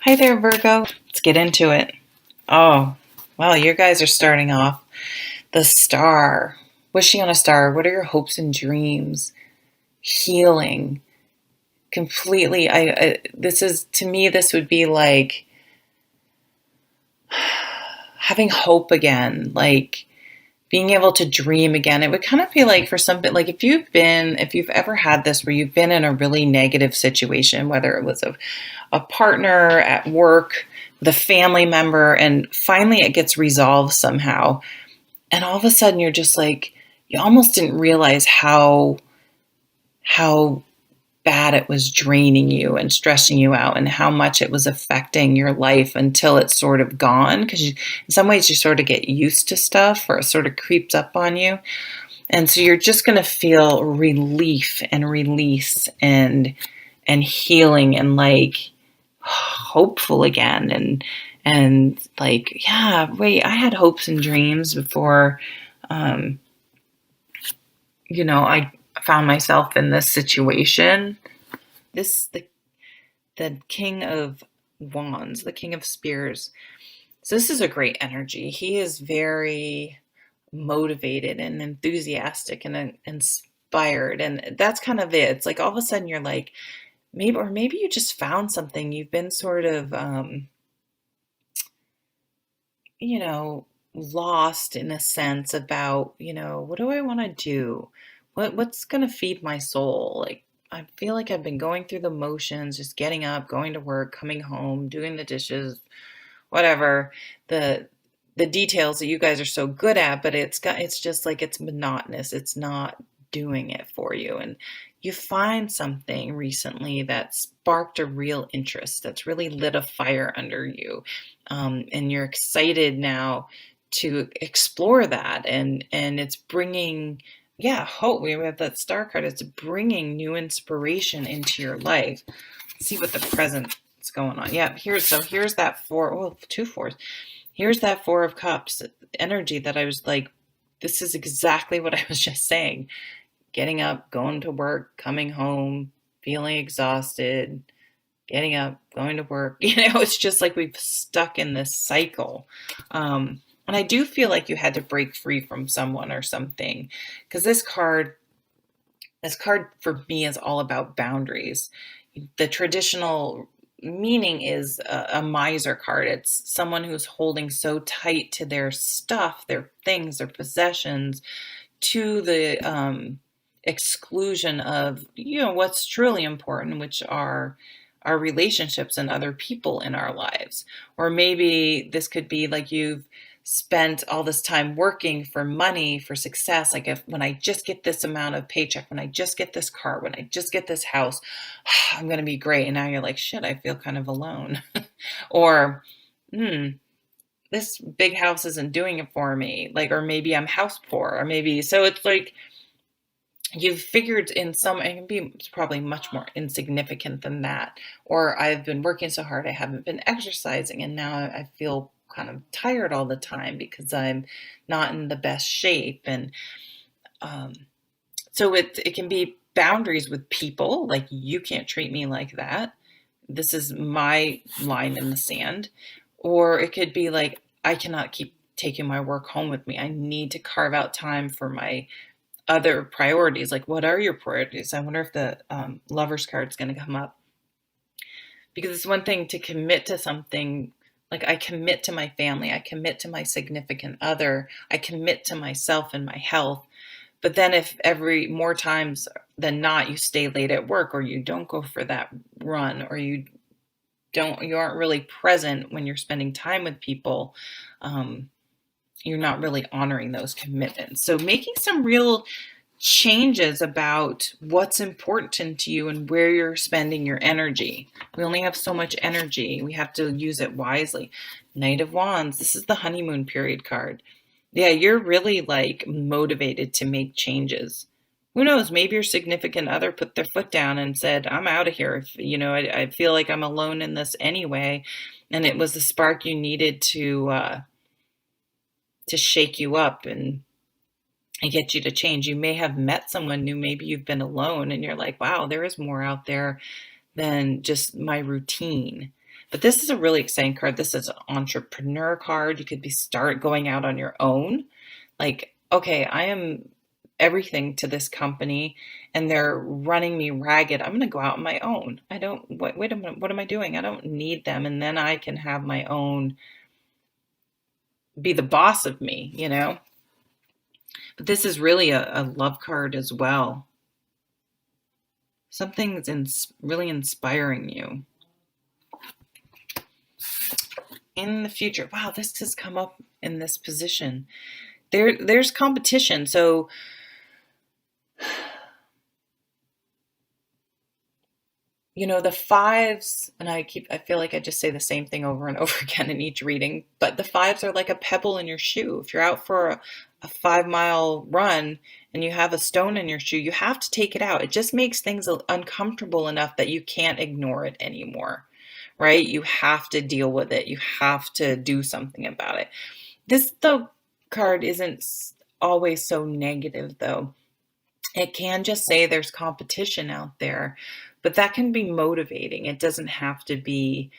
Hi there, Virgo. Let's get into it. Oh, well, you guys are starting off. The star. Wishing on a star. What are your hopes and dreams? Healing. Completely. This is, to me, this would be like having hope again, like being able to dream again. It would kind of feel like for something, like if you've ever had this where you've been in a really negative situation, whether it was a partner at work, the family member, and finally it gets resolved somehow. And all of a sudden you're just like, you almost didn't realize how bad it was draining you and stressing you out and how much it was affecting your life until it's sort of gone. Because in some ways you sort of get used to stuff or it sort of creeps up on you. And so you're just going to feel relief and release and healing and like hopeful again and like, yeah, wait, I had hopes and dreams before um I found myself in this situation. This the king of wands, the king of spears. So this is a great energy. He is very motivated and enthusiastic and inspired, and that's kind of it. It's like all of a sudden you're like, maybe you just found something. You've been sort of lost in a sense about, what do I want to do? What's going to feed my soul? Like, I feel like I've been going through the motions, just getting up, going to work, coming home, doing the dishes, whatever. The details that you guys are so good at, but it's just like it's monotonous. It's not doing it for you. And you find something recently that sparked a real interest, that's really lit a fire under you, and you're excited now to explore that, and it's bringing, yeah, hope. We have that star card. It's bringing new inspiration into your life. Let's see what the present is going on. Yeah, here's that four. Oh, two fours. Here's that Four of Cups energy that I was like, this is exactly what I was just saying. Getting up, going to work, coming home, feeling exhausted, getting up, going to work. It's just like we've stuck in this cycle. And I do feel like you had to break free from someone or something, because this card for me is all about boundaries. The traditional meaning is a miser card. It's someone who's holding so tight to their stuff, their things, their possessions, to the exclusion of what's truly important, which are our relationships and other people in our lives. Or maybe this could be like you've spent all this time working for money, for success. Like, if when I just get this amount of paycheck, when I just get this car, when I just get this house, I'm going to be great. And now you're like, shit, I feel kind of alone. Or, this big house isn't doing it for me. Like, or maybe I'm house poor, or maybe, so it's like, you've figured in some, it can be probably much more insignificant than that. Or I've been working so hard, I haven't been exercising, and now I feel kind of tired all the time because I'm not in the best shape. And um, so it can be boundaries with people, like, you can't treat me like that. This is my line in the sand. Or it could be like, I cannot keep taking my work home with me. I need to carve out time for my other priorities. Like, what are your priorities? I wonder if the Lover's card is going to come up, because it's one thing to commit to something. Like, I commit to my family, I commit to my significant other, I commit to myself and my health. But then if every more times than not you stay late at work, or you don't go for that run, or you aren't really present when you're spending time with people, you're not really honoring those commitments. So making some real changes about what's important to you and where you're spending your energy. We only have so much energy. We have to use it wisely. Knight of Wands. This is the honeymoon period card. Yeah, you're really like motivated to make changes. Who knows? Maybe your significant other put their foot down and said, I'm out of here. I feel like I'm alone in this anyway. And it was the spark you needed to shake you up and get you to change. You may have met someone new, maybe you've been alone and you're like, wow, there is more out there than just my routine. But this is a really exciting card. This is an entrepreneur card. You could be start going out on your own. Like, okay, I am everything to this company and they're running me ragged. I'm going to go out on my own. I don't, wait a minute, what am I doing? I don't need them. And then I can have my own, be the boss of me, you know? But this is really a love card as well. Something that's really inspiring you. In the future, wow, this has come up in this position. There's competition. So the fives, and I feel like I just say the same thing over and over again in each reading, but the fives are like a pebble in your shoe. If you're out for a 5 mile run and you have a stone in your shoe, you have to take it out. It just makes things uncomfortable enough that you can't ignore it anymore, right? You have to deal with it. You have to do something about it. This, though, card isn't always so negative, though. It can just say there's competition out there, but that can be motivating. It doesn't have to be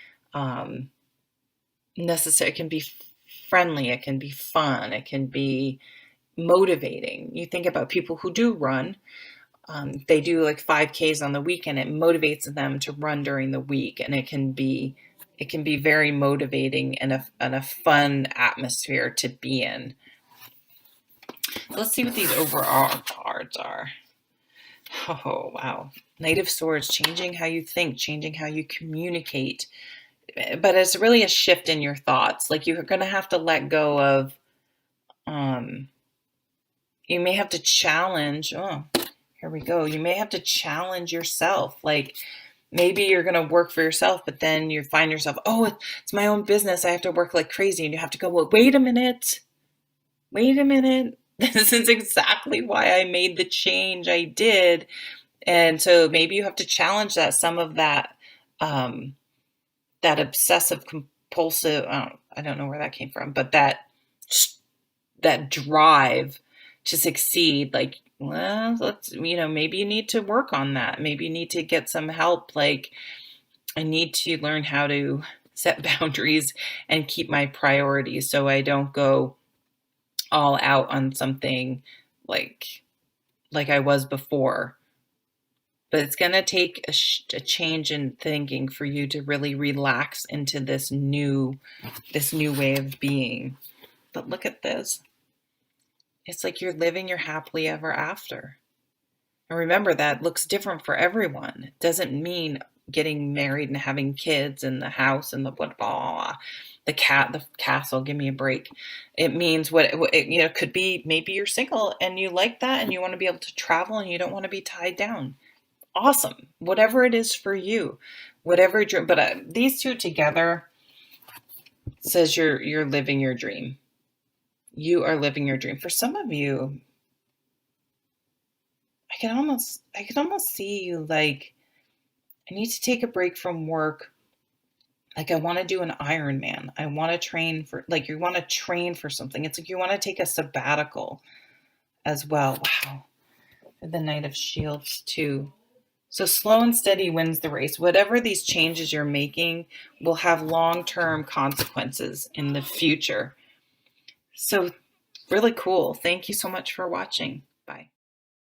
necessary. It can be friendly. It can be fun. It can be motivating. You think about people who do run. They do like 5Ks on the weekend. It motivates them to run during the week, and it can be very motivating and a fun atmosphere to be in. Let's see what these overall cards are. Oh, wow. Knight of Swords, changing how you think, changing how you communicate. But it's really a shift in your thoughts. Like, you're going to have to let go of, you may have to challenge. Oh, here we go. You may have to challenge yourself. Like, maybe you're going to work for yourself, but then you find yourself, oh, it's my own business. I have to work like crazy. And you have to go, well, wait a minute. This is exactly why I made the change I did. And so maybe you have to challenge that, some of that, that obsessive compulsive, I don't know where that came from, but that drive to succeed. Like, well, maybe you need to work on that. Maybe you need to get some help. Like, I need to learn how to set boundaries and keep my priorities so I don't go all out on something like I was before. But it's going to take a change in thinking for you to really relax into this new way of being. But look at this. It's like you're living your happily ever after. And remember, that looks different for everyone. It doesn't mean getting married and having kids and the house and the what, blah, the castle, give me a break. It means it could be, maybe you're single and you like that and you want to be able to travel and you don't want to be tied down. Awesome. Whatever it is for you, whatever dream. But these two together says you're living your dream. You are living your dream. For some of you, I can almost see you like, I need to take a break from work. Like, I want to do an Ironman. I want to train for, like, you want to train for something. It's like you want to take a sabbatical as well. Wow. The Knight of Shields too. So slow and steady wins the race. Whatever these changes you're making will have long-term consequences in the future. So really cool. Thank you so much for watching. Bye.